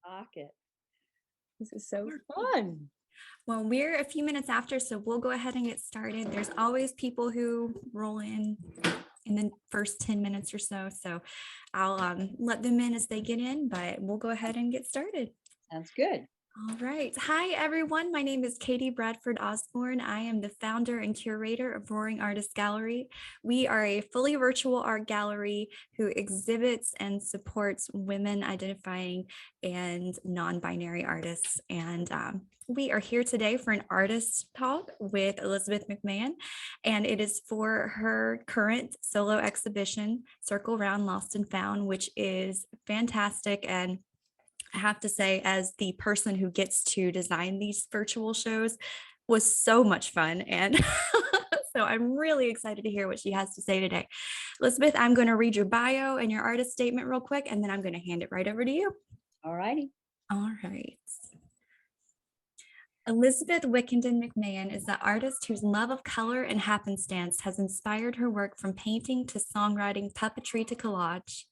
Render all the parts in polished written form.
Pocket. This is so fun. Well, we're a few minutes after, so we'll go ahead and get started. There's always people who roll in the first 10 minutes or so. So I'll let them in as they get in, but we'll go ahead and get started. Sounds good. All right. Hi, everyone. My name is Katie Bradford Osborne. I am the founder and curator of Roaring Artist Gallery. We are a fully virtual art gallery who exhibits and supports women identifying and non-binary artists. And we are here today for an artist talk with Elizabeth McMahon, and it is for her current solo exhibition, Circle Round Lost and Found, which is fantastic. And I have to say, as the person who gets to design these virtual shows, was so much fun. And so I'm really excited to hear what she has to say today. Elizabeth, I'm going to read your bio and your artist statement real quick, and then I'm going to hand it right over to you. All righty. All right. Elizabeth Wickenden McMahon is the artist whose love of color and happenstance has inspired her work from painting to songwriting, puppetry to collage.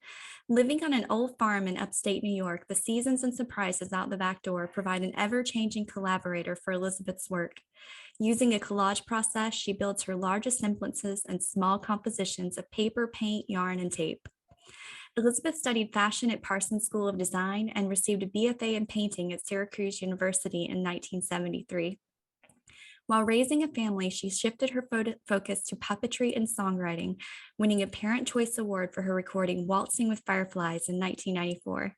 Living on an old farm in upstate New York, the seasons and surprises out the back door provide an ever-changing collaborator for Elizabeth's work. Using a collage process, she builds her large assemblances and small compositions of paper, paint, yarn, and tape. Elizabeth studied fashion at Parsons School of Design and received a BFA in painting at Syracuse University in 1973. While raising a family, she shifted her focus to puppetry and songwriting, winning a Parent Choice Award for her recording Waltzing with Fireflies in 1994.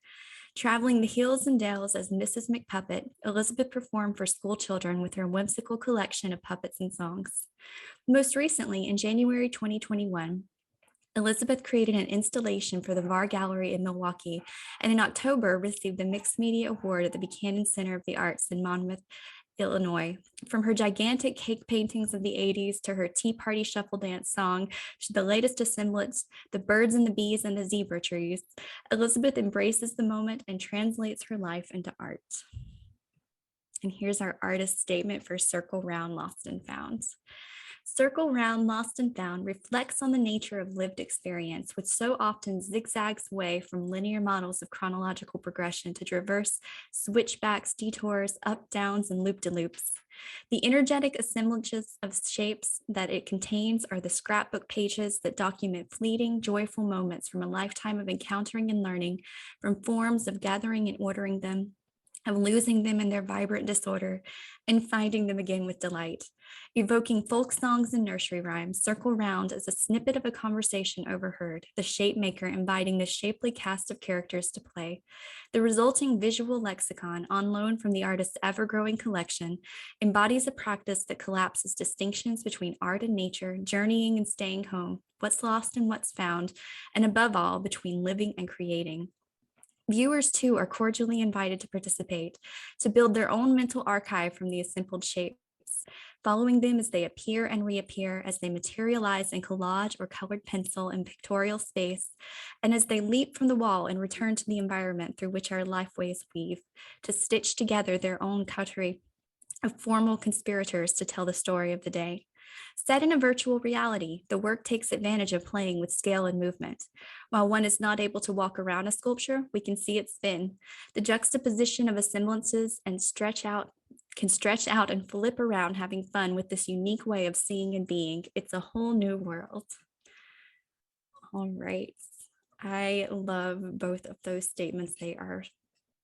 Traveling the hills and dales as Mrs. McPuppet, Elizabeth performed for school children with her whimsical collection of puppets and songs. Most recently, in January 2021, Elizabeth created an installation for the VAR Gallery in Milwaukee, and in October received the Mixed Media Award at the Buchanan Center of the Arts in Monmouth, Illinois. From her gigantic cake paintings of the 80s to her Tea Party Shuffle Dance song to the latest assemblage, The Birds and the Bees and the Zebra Trees, Elizabeth embraces the moment and translates her life into art. And here's our artist statement for Circle Round Lost and Found. Circle Round Lost and Found reflects on the nature of lived experience, which so often zigzags away from linear models of chronological progression to traverse switchbacks, detours, up, downs, and loop-de-loops. The energetic assemblages of shapes that it contains are the scrapbook pages that document fleeting, joyful moments from a lifetime of encountering and learning, from forms of gathering and ordering them, of losing them in their vibrant disorder, and finding them again with delight. Evoking folk songs and nursery rhymes, Circle Round is a snippet of a conversation overheard, the shape maker inviting the shapely cast of characters to play. The resulting visual lexicon, on loan from the artist's ever-growing collection, embodies a practice that collapses distinctions between art and nature, journeying and staying home, what's lost and what's found, and above all, between living and creating. Viewers, too, are cordially invited to participate, to build their own mental archive from the assembled shapes, following them as they appear and reappear, as they materialize in collage or colored pencil in pictorial space, and as they leap from the wall and return to the environment through which our lifeways weave, to stitch together their own coterie of formal conspirators to tell the story of the day. Set in a virtual reality, the work takes advantage of playing with scale and movement. While one is not able to walk around a sculpture, we can see it spin. The juxtaposition of assemblances and can stretch out and flip around, having fun with this unique way of seeing and being. It's a whole new world. All right. I love both of those statements. They are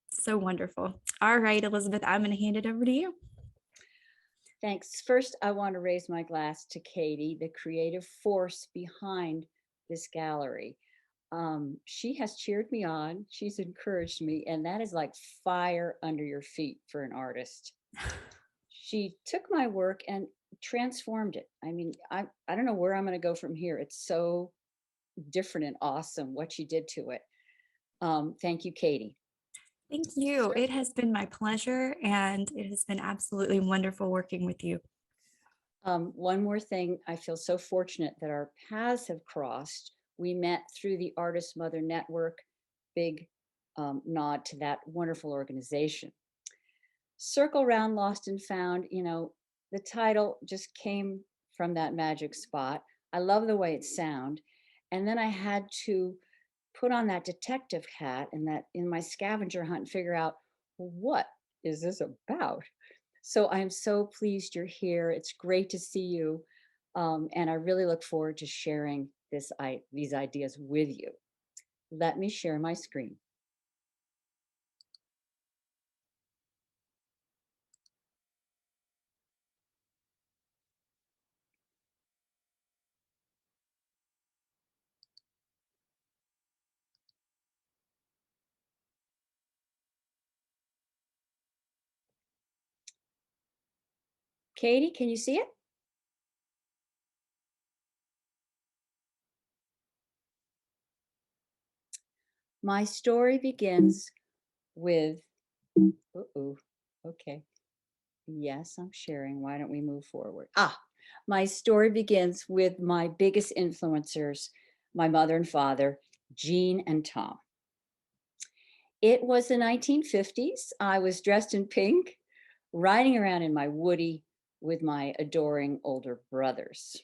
so wonderful. All right, Elizabeth, I'm going to hand it over to you. Thanks. First, I want to raise my glass to Katie, the creative force behind this gallery. She has cheered me on. She's encouraged me, and that is like fire under your feet for an artist. She took my work and transformed it. I mean, I don't know where I'm going to go from here. It's so different and awesome what she did to it. Thank you, Katie. Thank you. It has been my pleasure, and it has been absolutely wonderful working with you. One more thing, I feel so fortunate that our paths have crossed. We met through the Artist Mother Network. Big nod to that wonderful organization. Circle Round Lost and Found, you know, the title just came from that magic spot. I love the way it sounds. And then I had to put on that detective hat and that in my scavenger hunt and figure out, what is this about? So I'm so pleased you're here. It's great to see you. And I really look forward to sharing these ideas with you. Let me share my screen. Katie, can you see it? My story begins with, uh-oh, okay. Yes, I'm sharing. Why don't we move forward? My story begins with my biggest influencers, my mother and father, Jean and Tom. It was the 1950s. I was dressed in pink, riding around in my Woody with my adoring older brothers.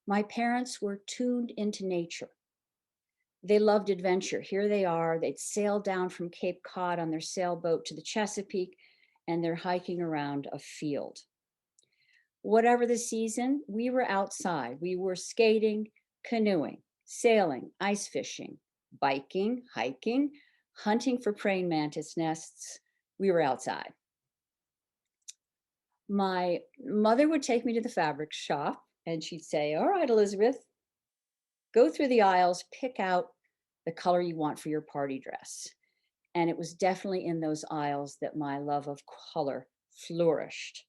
My parents were tuned into nature. They loved adventure. Here they are. They'd sailed down from Cape Cod on their sailboat to the Chesapeake, and they're hiking around a field. Whatever the season, we were outside. We were skating, canoeing, sailing, ice fishing, biking, hiking, hunting for praying mantis nests. We were outside. My mother would take me to the fabric shop and she'd say, "All right, Elizabeth, go through the aisles, pick out the color you want for your party dress." And it was definitely in those aisles that my love of color flourished.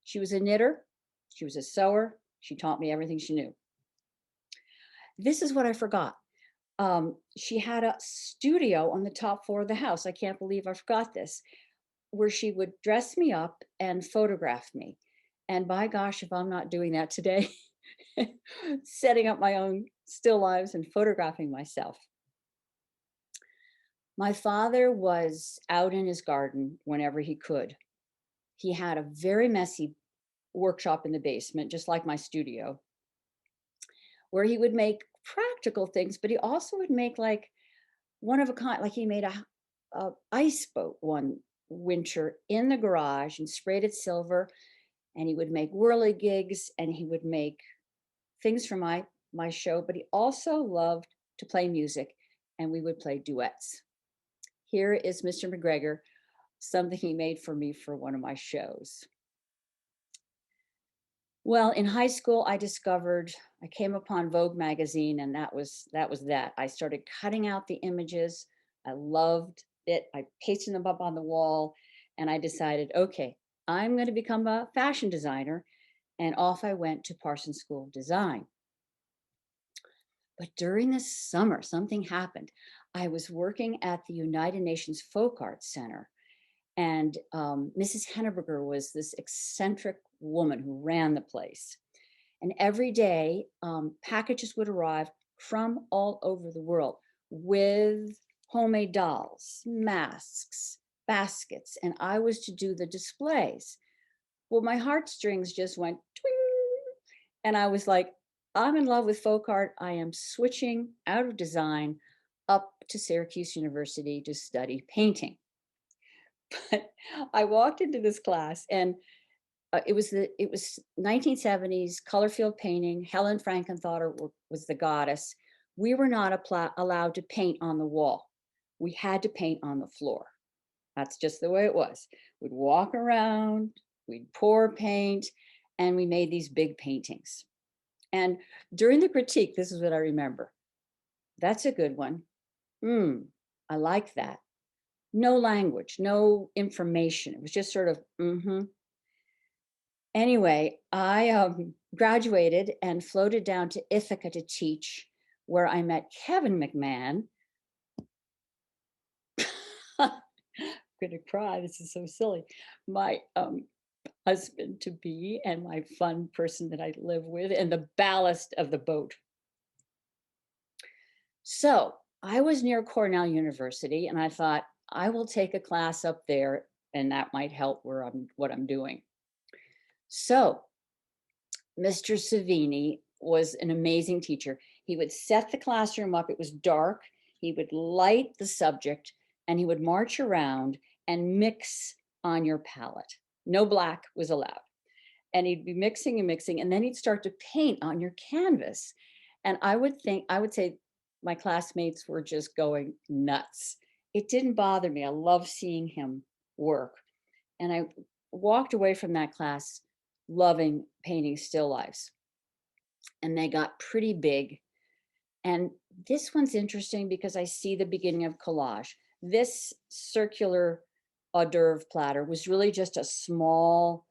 She was a knitter, she was a sewer, she taught me everything she knew. This is what I forgot. She had a studio on the top floor of the house. I can't believe I forgot this, where she would dress me up and photograph me. And by gosh, if I'm not doing that today, setting up my own still lives and photographing myself. My father was out in his garden whenever he could. He had a very messy workshop in the basement, just like my studio, where he would make practical things, but he also would make like one of a kind, like he made a ice boat one winter in the garage and sprayed it silver. And he would make whirligigs and he would make things for my show, but he also loved to play music and we would play duets. Here is Mr. McGregor, something he made for me for one of my shows. Well, in high school, I came upon Vogue magazine, and that was that. I started cutting out the images. I loved it. I pasted them up on the wall, and I decided, okay, I'm going to become a fashion designer. And off I went to Parsons School of Design. But during the summer, something happened. I was working at the United Nations Folk Arts Center, and Mrs. Henneberger was this eccentric woman who ran the place. And every day, packages would arrive from all over the world with homemade dolls, masks, baskets, and I was to do the displays. Well, my heartstrings just went twing, and I was like, I'm in love with folk art. I am switching out of design up to Syracuse University to study painting. But I walked into this class and it was 1970s color field painting. Helen Frankenthaler was the goddess. We were not allowed to paint on the wall. We had to paint on the floor. That's just the way it was. We'd walk around, we'd pour paint, and we made these big paintings. And during the critique, this is what I remember. That's a good one. I like that. No language, no information. It was just sort of, Anyway, I graduated and floated down to Ithaca to teach, where I met Kevin McMahon. I'm gonna cry. This is so silly. My husband to be and my fun person that I live with, and the ballast of the boat. So I was near Cornell University, and I thought I will take a class up there, and that might help what I'm doing. So Mr. Savini was an amazing teacher. He would set the classroom up. It was dark. He would light the subject and he would march around and mix on your palette. No black was allowed. And he'd be mixing and mixing, and then he'd start to paint on your canvas. And I would say my classmates were just going nuts. It didn't bother me. I love seeing him work. And I walked away from that class loving painting still lifes. And they got pretty big. And this one's interesting because I see the beginning of collage. This circular hors d'oeuvre platter was really just a small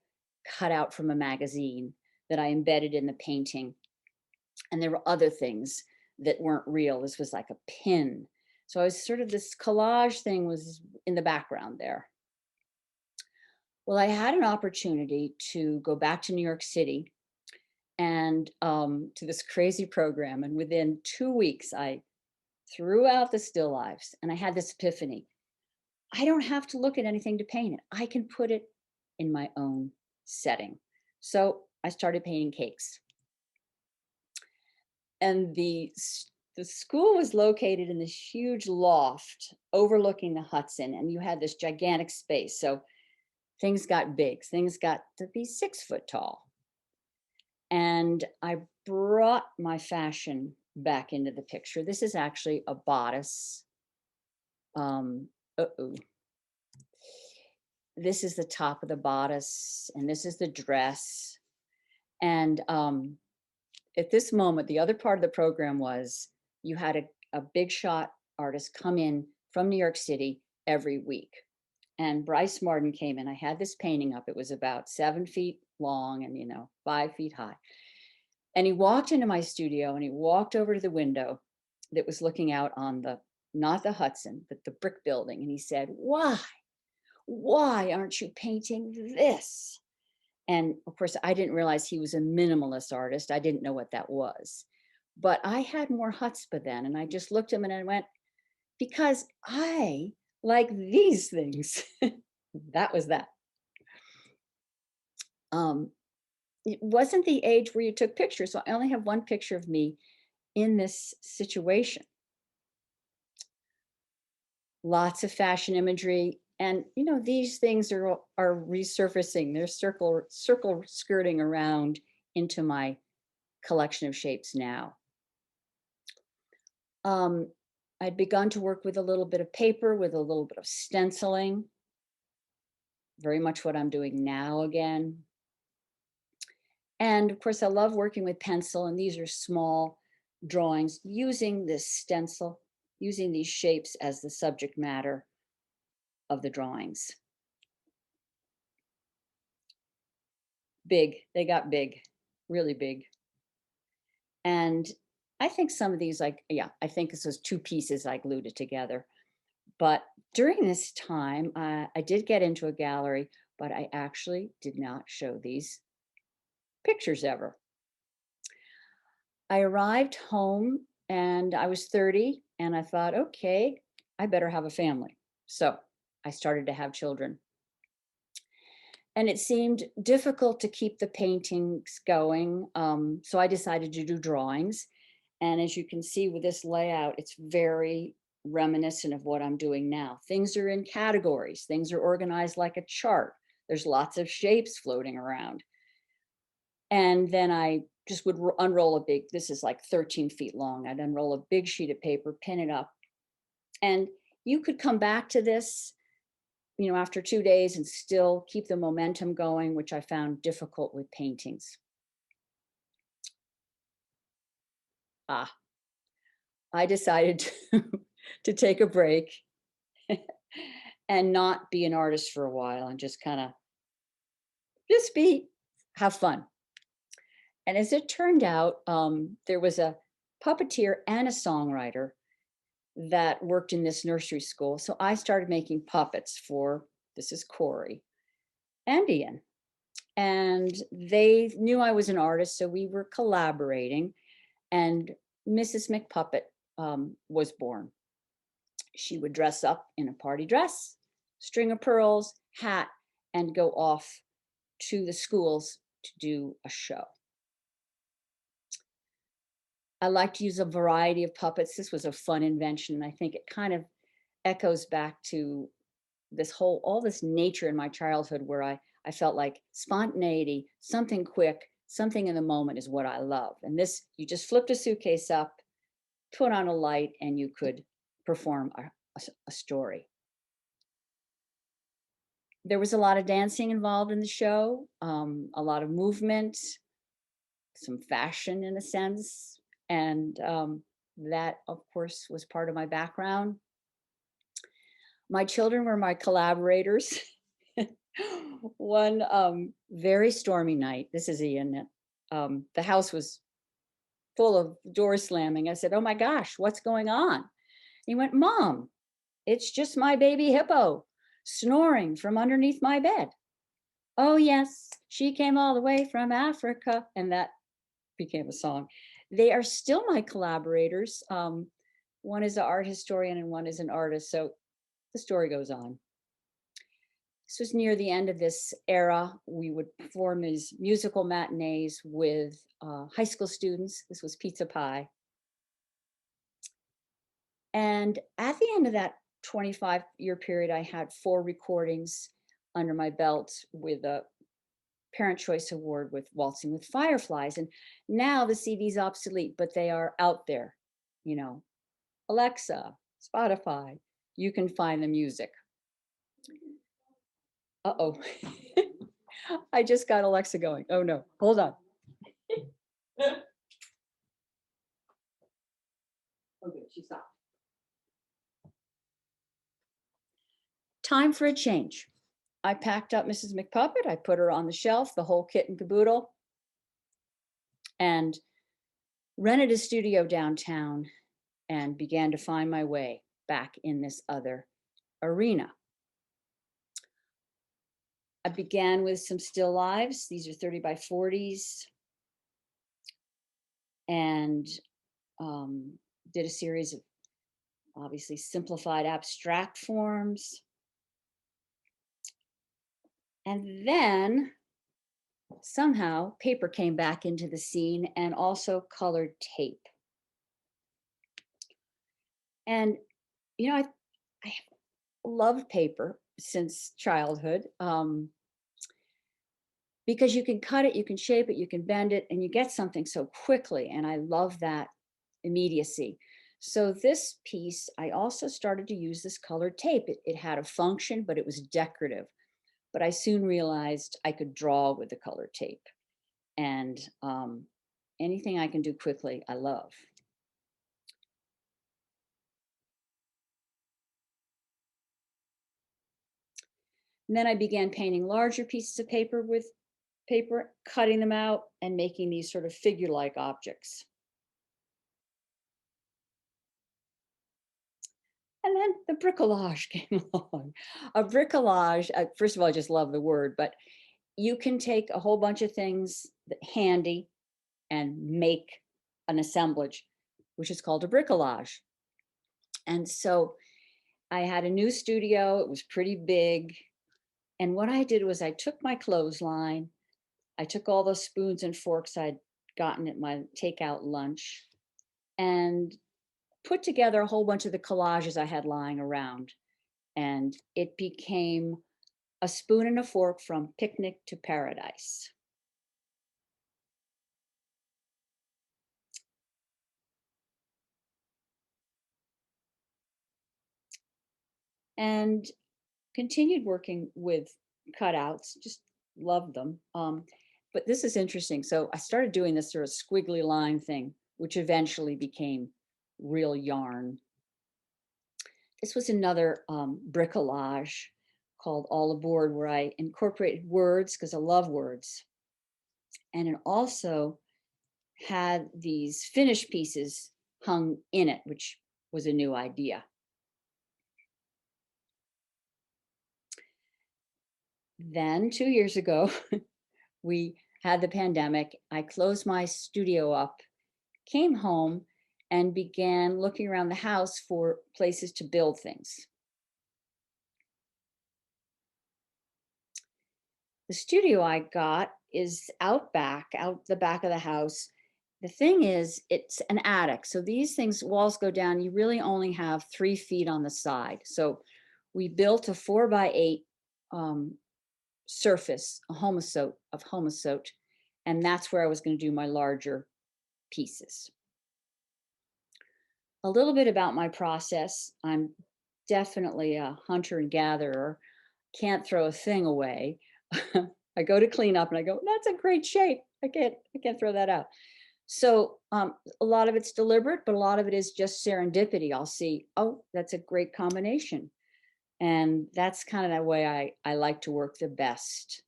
cutout from a magazine that I embedded in the painting. And there were other things that weren't real. This was like a pin. So I was sort of, this collage thing was in the background there. Well, I had an opportunity to go back to New York City and to this crazy program. And within 2 weeks, I threw out the still lifes and I had this epiphany. I don't have to look at anything to paint it. I can put it in my own setting. So I started painting cakes. And the school was located in this huge loft overlooking the Hudson, and you had this gigantic space. So things got big. Things got to be 6 foot tall. And I brought my fashion back into the picture. This is actually a bodice. This is the top of the bodice, and this is the dress. And at this moment, the other part of the program was you had a big shot artist come in from New York City every week. And Bryce Martin came in. I had this painting up. It was about 7 feet long and, 5 feet high. And he walked into my studio and he walked over to the window that was looking out on not the Hudson, but the brick building. And he said, why aren't you painting this? And of course, I didn't realize he was a minimalist artist. I didn't know what that was. But I had more chutzpah then. And I just looked at him and I went, because I like these things. That was that. It wasn't the age where you took pictures. So I only have one picture of me in this situation. Lots of fashion imagery. And, these things are resurfacing. They're circle skirting around into my collection of shapes now. I'd begun to work with a little bit of paper, with a little bit of stenciling. Very much what I'm doing now again. And of course, I love working with pencil, and these are small drawings using this stencil, using these shapes as the subject matter of the drawings. Big, they got big, really big. And I think some of these, I think this was 2 pieces I glued it together. But during this time, I did get into a gallery, but I actually did not show these pictures ever. I arrived home and I was 30 and I thought, okay, I better have a family. So I started to have children. And it seemed difficult to keep the paintings going. So I decided to do drawings. And as you can see with this layout, it's very reminiscent of what I'm doing now. Things are in categories. Things are organized like a chart. There's lots of shapes floating around. And then I just would unroll this is like 13 feet long. I'd unroll a big sheet of paper, pin it up. And you could come back to this, after 2 days and still keep the momentum going, which I found difficult with paintings. I decided to take a break and not be an artist for a while and just kind of have fun. And as it turned out, there was a puppeteer and a songwriter that worked in this nursery school. So I started making puppets this is Corey and Ian. And they knew I was an artist, so we were collaborating. And Mrs. McPuppet was born. She would dress up in a party dress, string of pearls, hat, and go off to the schools to do a show. I like to use a variety of puppets. This was a fun invention. And I think it kind of echoes back to all this nature in my childhood where I felt like spontaneity, something quick, something in the moment is what I love. And this, you just flipped a suitcase up, put on a light, and you could perform a story. There was a lot of dancing involved in the show, a lot of movement, some fashion in a sense. And that, of course, was part of my background. My children were my collaborators. One very stormy night, this is Ian, the house was full of doors slamming. I said, "Oh my gosh, what's going on?" He went, "Mom, it's just my baby hippo snoring from underneath my bed." "Oh, yes, she came all the way from Africa." And that became a song. They are still my collaborators. One is an art historian and one is an artist. So the story goes on. This was near the end of this era. We would perform these musical matinees with high school students. This was Pizza Pie. And at the end of that 25-year period, I had 4 recordings under my belt with a Parent Choice Award with Waltzing with Fireflies. And now the CD's obsolete, but they are out there. You know, Alexa, Spotify, you can find the music. Uh-oh. I just got Alexa going. Oh no, hold on. Okay, she stopped. Time for a change. I packed up Mrs. McPuppet. I put her on the shelf, the whole kit and caboodle, and rented a studio downtown and began to find my way back in this other arena. I began with some still lives. These are 30 by 40s, and did a series of obviously simplified abstract forms. And then somehow paper came back into the scene and also colored tape. And, you know, I love paper since childhood because you can cut it, you can shape it, you can bend it, and you get something so quickly. And I love that immediacy. So this piece, I also started to use this colored tape. It had a function, but it was decorative. But I soon realized I could draw with the colored tape. And anything I can do quickly, I love. And then I began painting larger pieces of paper with paper, cutting them out and making these sort of figure-like objects. And then the bricolage came along. A bricolage, first of all, I just love the word, but you can take a whole bunch of things handy and make an assemblage, which is called a bricolage. And so I had a new studio. It was pretty big. And what I did was I took my clothesline, I took all those spoons and forks I'd gotten at my takeout lunch and put together a whole bunch of the collages I had lying around. And it became a spoon and a fork from picnic to paradise. And continued working with cutouts, just loved them. But this is interesting. So I started doing this sort of squiggly line thing, which eventually became real yarn. This was another bricolage called All Aboard, where I incorporated words because I love words. And it also had these finished pieces hung in it, which was a new idea. Then 2 years ago, we had the pandemic. I closed my studio up, came home, and began looking around the house for places to build things. The studio I got is out back, out the back of the house. The thing is, it's an attic. So these things, walls go down, you really only have 3 feet on the side. So we built a 4 by 8 um, surface, a homosote, and that's where I was going to do my larger pieces. A little bit about my process. I'm definitely a hunter and gatherer, can't throw a thing away. I go to clean up and I go, that's a great shape. I can't throw that out. So a lot of it's deliberate, but a lot of it is just serendipity. I'll see, oh, that's a great combination. And that's kind of the way I like to work the best.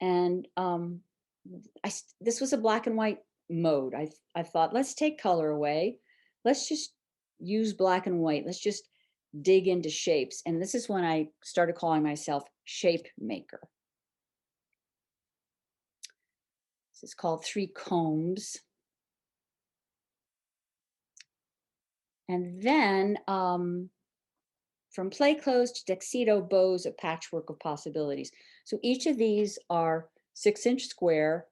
And this was a black and white mode. I thought, let's take color away. Let's just use black and white. Let's just dig into shapes. And this is when I started calling myself shape maker. This is called 3 Combs. And then from play clothes to tuxedo bows, a patchwork of possibilities. So each of these are 6-inch square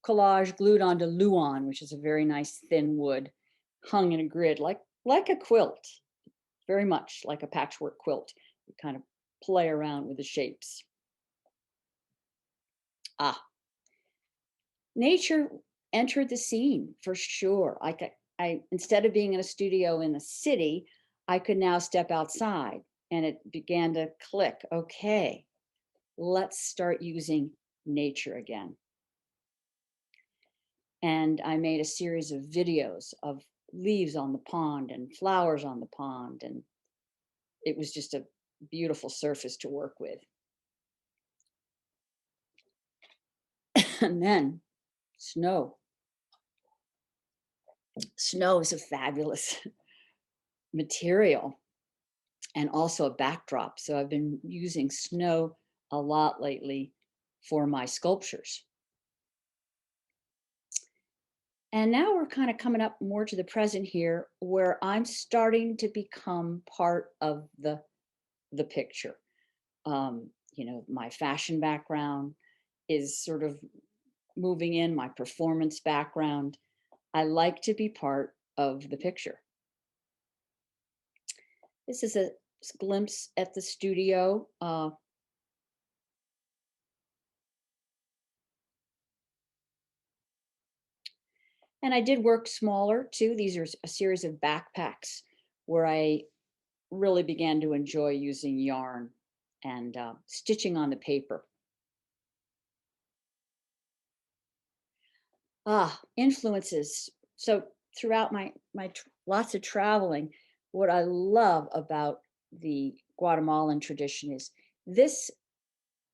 collage glued onto luan, which is a very nice thin wood, hung in a grid like a quilt, very much like a patchwork quilt. You kind of play around with the shapes. Nature entered the scene for sure. I instead of being in a studio in the city, I could now step outside, and it began to click. Okay, let's start using nature again. And I made a series of videos of leaves on the pond and flowers on the pond, and it was just a beautiful surface to work with. And then snow. Snow is a fabulous material and also a backdrop. So I've been using snow a lot lately for my sculptures. And now we're kind of coming up more to the present here, where I'm starting to become part of the picture. My fashion background is sort of moving in, my performance background. I like to be part of the picture. This is a glimpse at the studio. And I did work smaller too. These are a series of backpacks where I really began to enjoy using yarn and stitching on the paper. Influences. So throughout my lots of traveling, what I love about the Guatemalan tradition is this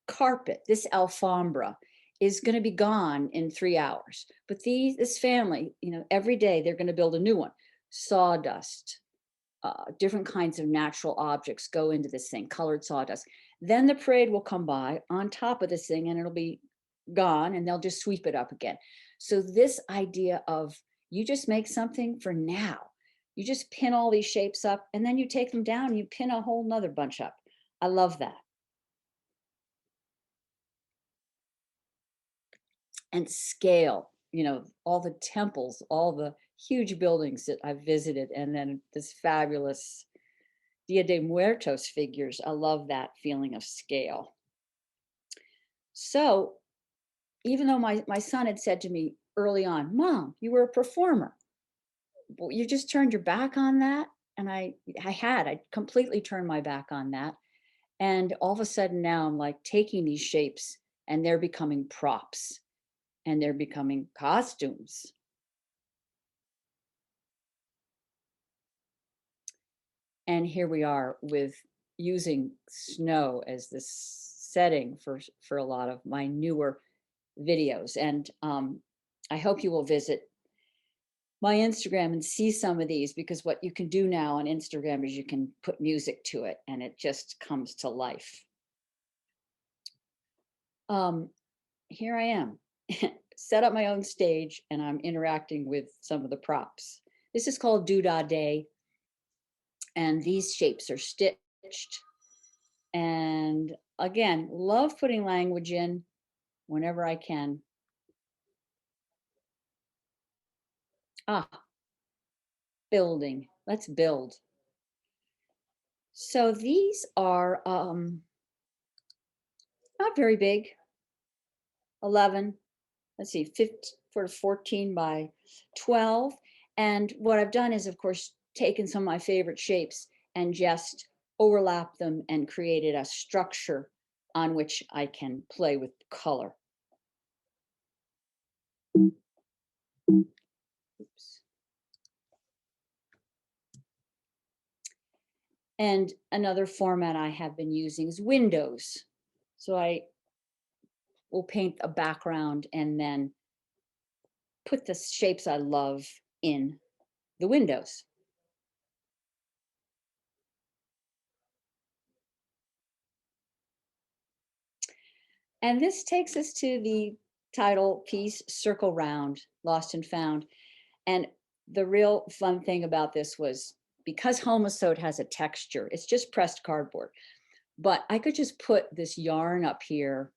carpet, this alfombra, is going to be gone in 3 hours. But this family, every day they're going to build a new one. Sawdust, different kinds of natural objects go into this thing, colored sawdust. Then the parade will come by on top of this thing and it'll be gone, and they'll just sweep it up again. So this idea of you just make something for now. You just pin all these shapes up and then you take them down and you pin a whole nother bunch up. I love that. And scale, all the temples, all the huge buildings that I've visited, and then this fabulous Dia de Muertos figures. I love that feeling of scale. So even though my son had said to me early on, Mom, you were a performer. Well, you just turned your back on that. And I completely turned my back on that. And all of a sudden now I'm like taking these shapes and they're becoming props and they're becoming costumes. And here we are with using snow as the setting for a lot of my newer videos. And I hope you will visit my Instagram and see some of these, because what you can do now on Instagram is you can put music to it and it just comes to life. Here I am, set up my own stage and I'm interacting with some of the props. This is called Doodah Day. And these shapes are stitched. And again, love putting language in whenever I can. Ah, building. Let's build. So these are not very big. 11, let's see, 15 for 14 by 12. And what I've done is, of course, taken some of my favorite shapes and just overlapped them and created a structure on which I can play with color. Oops. And another format I have been using is windows. So I will paint a background and then put the shapes I love in the windows. And this takes us to the title piece, Circle Round, Lost and Found. And the real fun thing about this was because Homosode has a texture, it's just pressed cardboard, but I could just put this yarn up here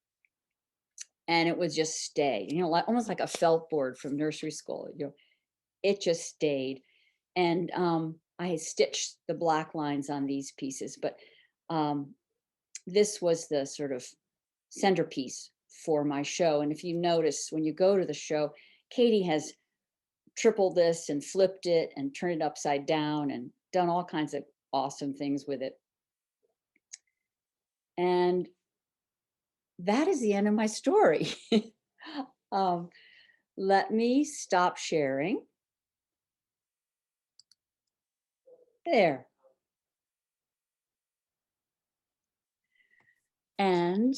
and it would just stay, like almost like a felt board from nursery school. It just stayed. And I stitched the black lines on these pieces, but this was the sort of centerpiece for my show. And if you notice, when you go to the show, Katie has tripled this and flipped it and turned it upside down and done all kinds of awesome things with it. And that is the end of my story. Let me stop sharing. There. And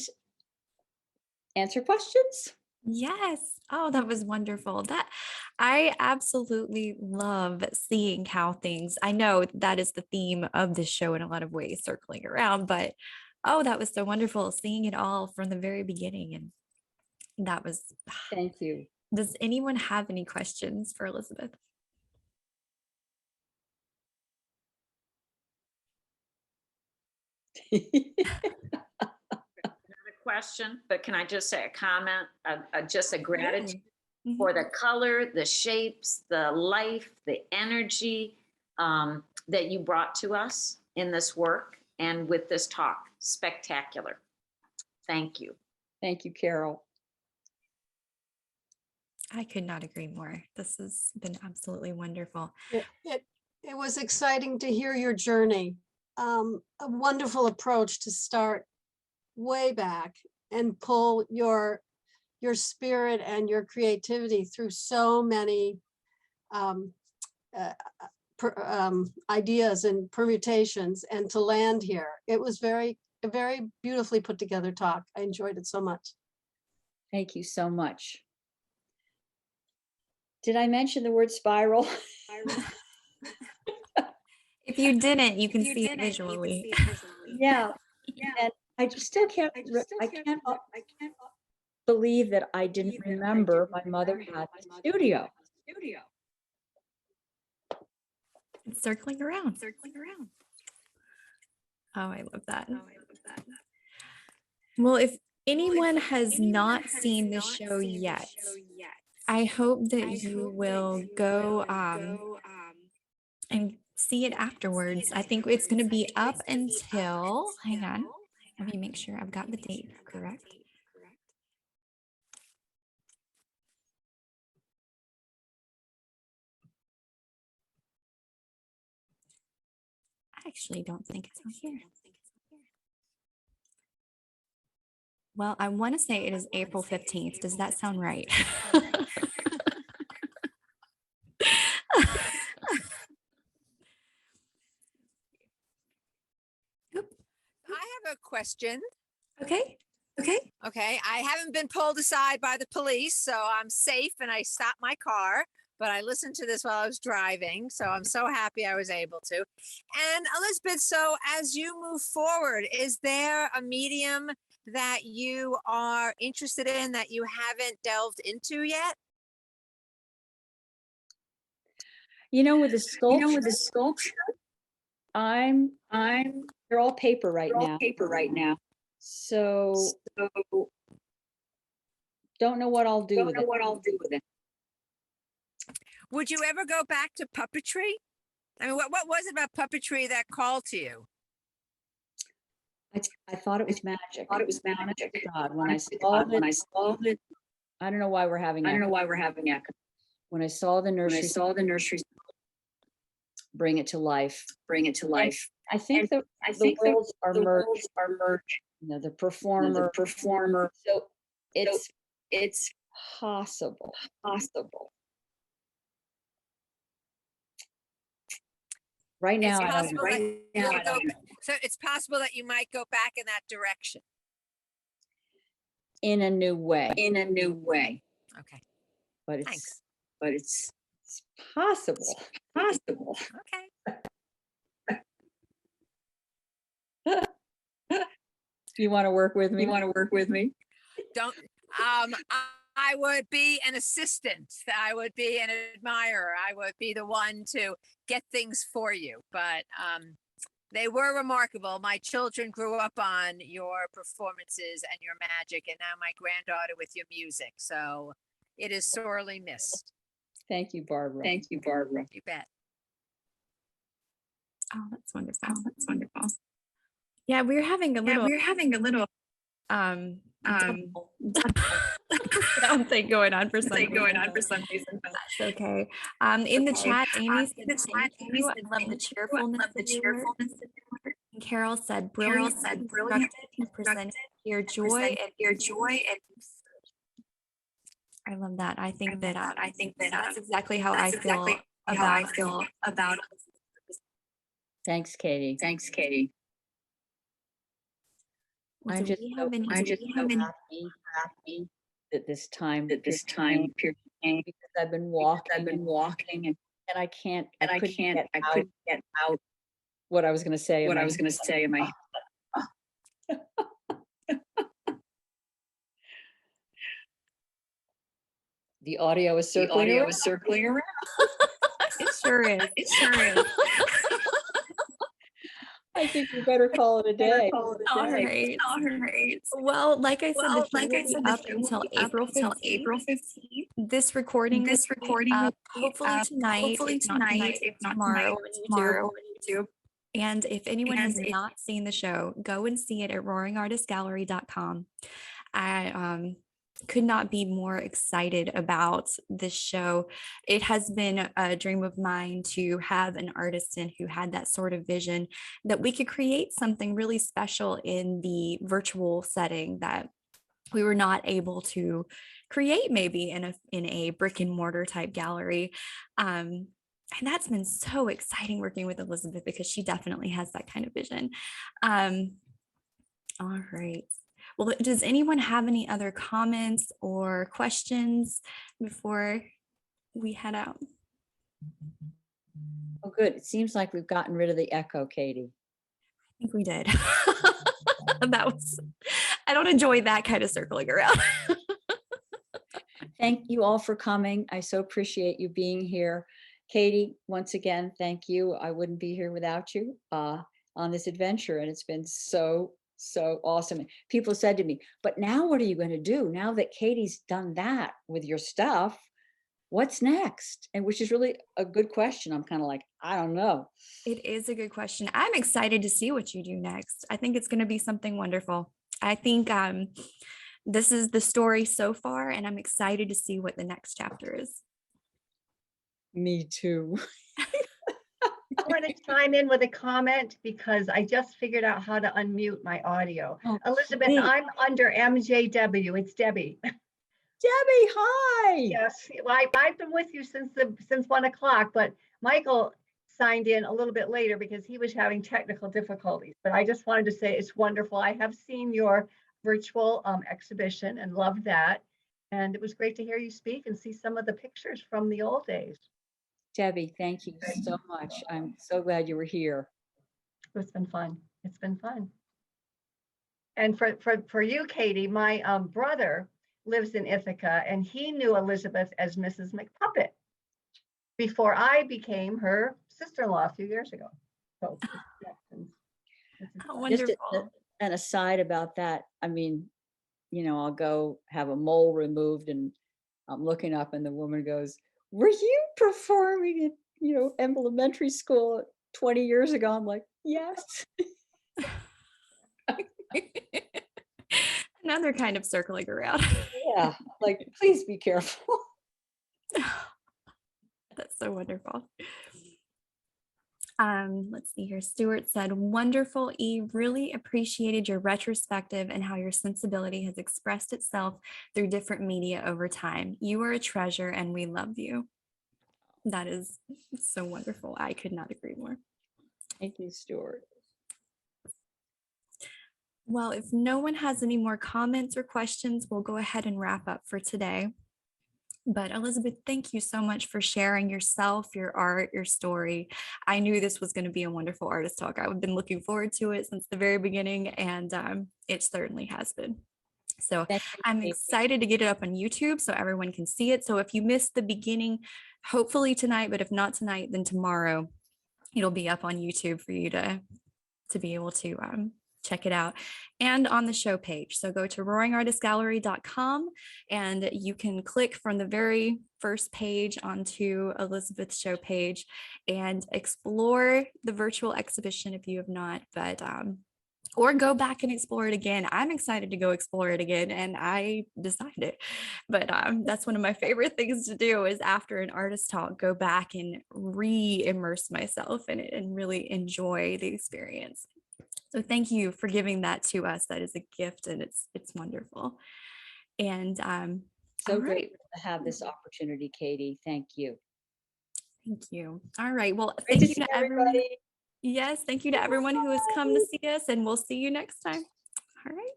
answer questions. Yes. Oh, that was wonderful. That I absolutely love seeing how things, I know that is the theme of the show in a lot of ways, circling around, but oh, that was so wonderful seeing it all from the very beginning. And that was, Thank you. does anyone have any questions for Elizabeth? Question, but can I just say a comment, just a gratitude Mhm. for the color, the shapes, the life, the energy that you brought to us in this work and with this talk. Spectacular. Thank you. Thank you, Carol. I could not agree more. This has been absolutely wonderful. It was exciting to hear your journey. A wonderful approach to start way back and pull your spirit and your creativity through so many ideas and permutations and to land here. It was a very beautifully put together talk. I enjoyed it so much. Thank you so much. Did I mention the word spiral? If you didn't, you can see it visually. Yeah. And I just still can't, I can't believe that I didn't remember my mother had a studio. It's circling around. Oh, I love that. Well, if anyone has not seen the show yet, I hope that you will go and see it afterwards. I think it's going to be up until, hang on, let me make sure I've got the date correct. I actually don't think it's on here. Well, I want to say it is April 15th. Does that sound right? I have a question. Okay. Okay. I haven't been pulled aside by the police, so I'm safe and I stopped my car, but I listened to this while I was driving. So I'm so happy I was able to. And Elizabeth, so as you move forward, is there a medium that you are interested in that you haven't delved into yet? With the sculpture, they're all paper right now. So don't know what I'll do with it. Would you ever go back to puppetry? I mean, what was it about puppetry that called to you? I thought it was magic. I thought it was magic. God, when I Honest to saw God, when I it, saw it, I don't know why we're having I don't know echo. why we're having echo. When I saw the When I nursery saw the nursery bring it to life, bring it to life, I think And I the think the worlds are the merged. worlds are merged. You know, the The performer. performer, So it's it's possible. possible. Right It's now, I don't possible know. that Right now, you I don't know. so it's possible that you might go back in that direction. In a new way, In a new way, Okay, but it's thanks. but it's possible. possible. Okay. You want to work with me? You want to work with me? Don't I would be an assistant. I would be an admirer. I would be the one to get things for you. But they were remarkable. My children grew up on your performances and your magic, and now my granddaughter with your music. So it is sorely missed. Thank you, Barbara. Thank you, Barbara. You bet. Oh, that's wonderful. Oh, that's wonderful. Yeah, we're having a Yeah, little we're having a little double sound thing going on for some thing going reason. on for some reason. But That's okay. In the okay. chat, Amy said In the thank chat, Amy you. said I love the thank you. I cheerfulness love the of your work. cheerfulness of your work. And Carol said Carol brilliant, said brilliant, constructed, and presented your joy presented and your joy, and I love that. I think that I think that that's exactly how I that's feel exactly how I about feel about. Thanks, Katie. Thanks, Katie. Do I'm just we so, have any- I'm just do we so have any- happy that this time That this period time came, period because I've been walking I've been walking and and I can't, I couldn't can't, get I out couldn't get out what I was going to say. in what my I was going to say in my. The audio is The circling audio around. is circling around. it sure is. It sure is. I think we better call it a day. All right. All right. Well, like I said, Well, the show like will I be said, the up show will until be up April until 15th. April 15th. This recording This will be recording will up be hopefully up tonight, hopefully if not tonight, if not tomorrow tonight, on YouTube. tomorrow on YouTube. And if anyone has And if- not seen the show, go and see it at roaringartistgallery.com. I could not be more excited about this show. It has been a dream of mine to have an artist in who had that sort of vision that we could create something really special in the virtual setting that we were not able to create maybe in a brick and mortar type gallery. And that's been so exciting working with Elizabeth because she definitely has that kind of vision. All right. Well, does anyone have any other comments or questions before we head out? Oh, good. It seems like we've gotten rid of the echo, Katie. I think we did. I don't enjoy that kind of circling around. Thank you all for coming. I so appreciate you being here. Katie, once again, thank you. I wouldn't be here without you on this adventure. And it's been so awesome. People said to me, but now what are you going to do? Now that Katie's done that with your stuff, what's next? And which is really a good question. I'm kind of like, I don't know. It is a good question. I'm excited to see what you do next. I think it's going to be something wonderful. I think this is the story so far, and I'm excited to see what the next chapter is. Me too. I want to chime in with a comment because I just figured out how to unmute my audio. Oh, Elizabeth, great. I'm under MJW. It's Debbie. Debbie, hi. Yes, well, I've been with you since 1 o'clock, but Michael signed in a little bit later because he was having technical difficulties. But I just wanted to say it's wonderful. I have seen your virtual exhibition and love that. And it was great to hear you speak and see some of the pictures from the old days. Debbie, thank you so much. I'm so glad you were here. It's been fun. It's been fun. And for you, Katie, my brother lives in Ithaca, and he knew Elizabeth as Mrs. McPuppet before I became her sister-in-law a few years ago. So, How Just wonderful. an aside about that. I mean, you know, I'll go have a mole removed and I'm looking up and the woman goes, were you performing at, elementary school 20 years ago? I'm like, yes. Another kind of circling around. Yeah, like, please be careful. That's so wonderful. Let's see here. Stuart said, wonderful, E. Really appreciated your retrospective and how your sensibility has expressed itself through different media over time. You are a treasure and we love you. That is so wonderful. I could not agree more. Thank you, Stuart. Well, if no one has any more comments or questions, we'll go ahead and wrap up for today. But Elizabeth, thank you so much for sharing yourself, your art, your story. I knew this was going to be a wonderful artist talk. I've been looking forward to it since the very beginning, and it certainly has been. So I'm excited to get it up on YouTube so everyone can see it. So if you missed the beginning, hopefully tonight, but if not tonight, then tomorrow, it'll be up on YouTube for you to be able to check it out, and on the show page. So go to roaringartistgallery.com and you can click from the very first page onto Elizabeth's show page and explore the virtual exhibition if you have not, but or go back and explore it again. I'm excited to go explore it again, and I decided, but that's one of my favorite things to do is after an artist talk, go back and re-immerse myself in it and really enjoy the experience. So thank you for giving that to us. That is a gift, and it's wonderful. And so great to have this opportunity, Katie. Thank you. Thank you. All right. Well, thank you to everybody. Yes, thank you to everyone who has come to see us, and we'll see you next time. All right.